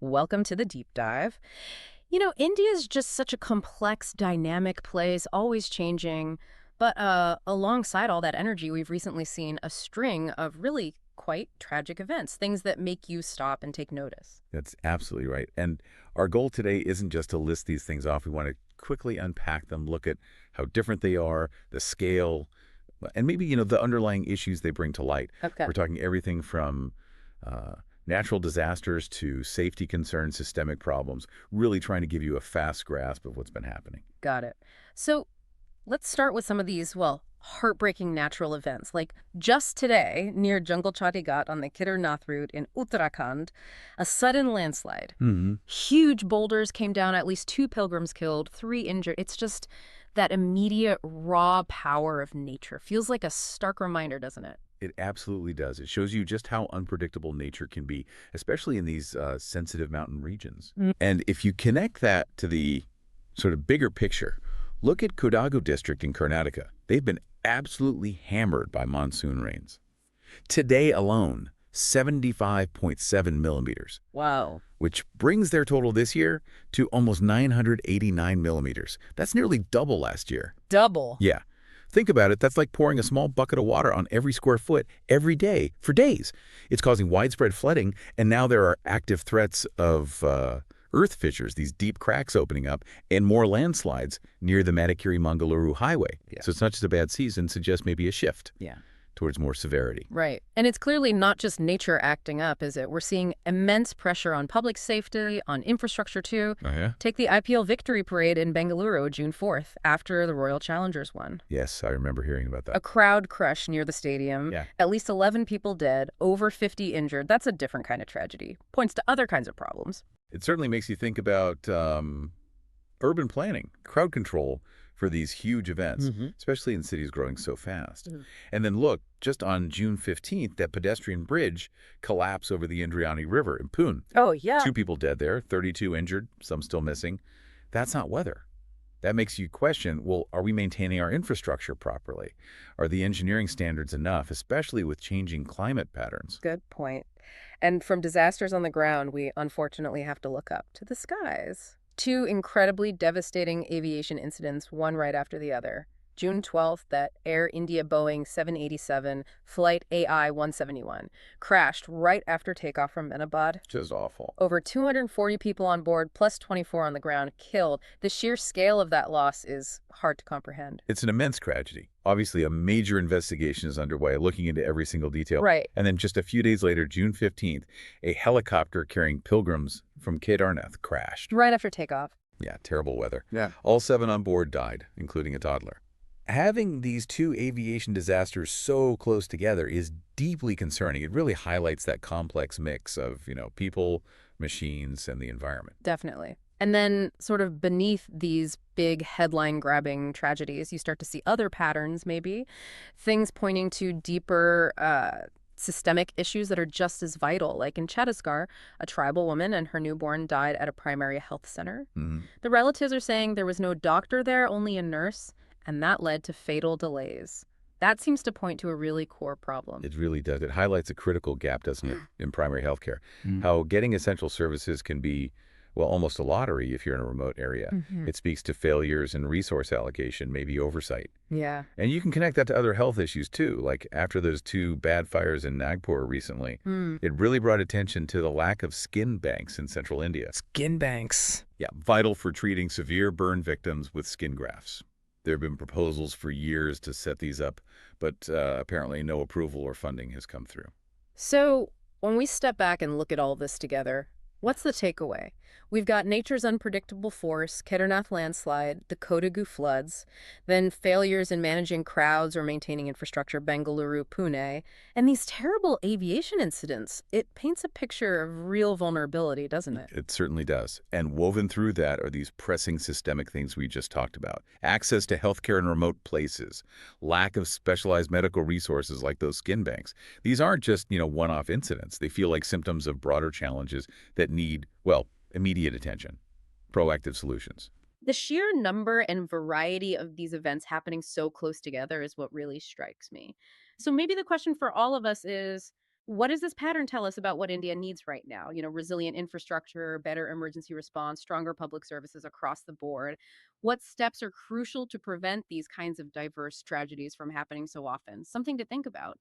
Welcome to the deep dive. India is just such a complex, dynamic place, always changing. But alongside all that energy, we've recently seen a string of really quite tragic events, things that make you stop and take notice. That's absolutely right. And our goal today isn't just to list these things off. We want to quickly unpack them, look at how different they are, the scale, and maybe, the underlying issues they bring to light. Okay. We're talking everything from uh, natural disasters to safety concerns, systemic problems, really trying to give you a fast grasp of what's been happening. Got it. So let's start with some of these, well, heartbreaking natural events. Like just today, near Jungle Chatti Ghat on the Kedarnath route in Uttarakhand, a sudden landslide. Hmm. Huge boulders came down, at least 2 pilgrims killed, 3 injured. It's just that immediate raw power of nature. Feels like a stark reminder, doesn't it? It absolutely does. It shows you just how unpredictable nature can be, especially in these sensitive mountain regions. Mm. And if you connect that to the sort of bigger picture, look at Kodagu district in Karnataka. They've been absolutely hammered by monsoon rains. Today alone, 75.7 millimeters, Wow. which brings their total this year to almost 989 millimeters. That's nearly double last year. Double. Yeah. Think about it. That's like pouring a small bucket of water on every square foot every day for days. It's causing widespread flooding, and now there are active threats of earth fissures, these deep cracks opening up, and more landslides near the Madikeri-Mangaluru highway. Yeah. So it's not just a bad season, it suggests maybe a shift Yeah. towards more severity. Right. And it's clearly not just nature acting up, is it? We're seeing immense pressure on public safety, on infrastructure too. Oh, yeah? Take the IPL victory parade in Bengaluru June 4th, after the Royal Challengers won. Yes, I remember hearing about A that. crowd crush near the stadium, Yeah. at least 11 people dead, over 50 injured. That's a different kind of tragedy. Points to other kinds of problems. It certainly makes you think about urban planning, crowd control for these huge events, Mhm. especially in cities growing so fast. Mhm. And then look, just on June 15th, that pedestrian bridge collapsed over the Indriani River in Pune. Oh, yeah. 2 people dead there, 32 injured, some still missing. That's not weather. That makes you question, well, are we maintaining our infrastructure properly? Are the engineering standards enough, especially with changing climate patterns? Good point. And from disasters on the ground, we unfortunately have to look up to the skies. 2 incredibly devastating aviation incidents, one right after the other. June 12th, that Air India Boeing 787 flight AI-171 crashed right after takeoff from Menabad. Just awful. Over 240 people on board, plus 24 on the ground, killed. The sheer scale of that loss is hard to comprehend. It's an immense tragedy. Obviously, a major investigation is underway, looking into every single detail. Right. And then just a few days later, June 15th, a helicopter carrying pilgrims from Kedarnath crashed. Right after takeoff. Yeah, terrible weather. Yeah. All 7 on board died, including a toddler. Having these 2 aviation disasters so close together is deeply concerning. It really highlights that complex mix of, people, machines, and the environment. Definitely. And then, sort of beneath these big headline-grabbing tragedies, you start to see other patterns, maybe. Things pointing to deeper systemic issues that are just as vital. Like in Chhattisgarh, a tribal woman and her newborn died at a primary health center. Mhm. The relatives are saying there was no doctor there, only a nurse, and that led to fatal delays. That seems to point to a really core problem. It really does. It highlights a critical gap, doesn't it, in primary health care? Mm. How getting essential services can be, well, almost a lottery if you're in a remote area. Mhm. It speaks to failures in resource allocation, maybe oversight. Yeah. And you can connect that to other health issues, too. Like after those 2 bad fires in Nagpur recently, it really brought attention to the lack of skin banks in central India. Skin banks. Yeah, vital for treating severe burn victims with skin grafts. There have been proposals for years to set these up, but apparently no approval or funding has come through. So, when we step back and look at all this together, what's the takeaway? We've got nature's unpredictable force, Kedarnath landslide, the Kodagu floods, then failures in managing crowds or maintaining infrastructure, Bengaluru, Pune, and these terrible aviation incidents. It paints a picture of real vulnerability, doesn't it? It certainly does. And woven through that are these pressing systemic things we just talked about. Access to healthcare in remote places, lack of specialized medical resources like those skin banks. These aren't just, one-off incidents. They feel like symptoms of broader challenges that need, well, immediate attention, proactive solutions. The sheer number and variety of these events happening so close together is what really strikes me. So maybe the question for all of us is, What does this pattern tell us about what India needs right now? Resilient infrastructure, better emergency response, stronger public services across the board. What steps are crucial to prevent these kinds of diverse tragedies from happening so often? Something to think about.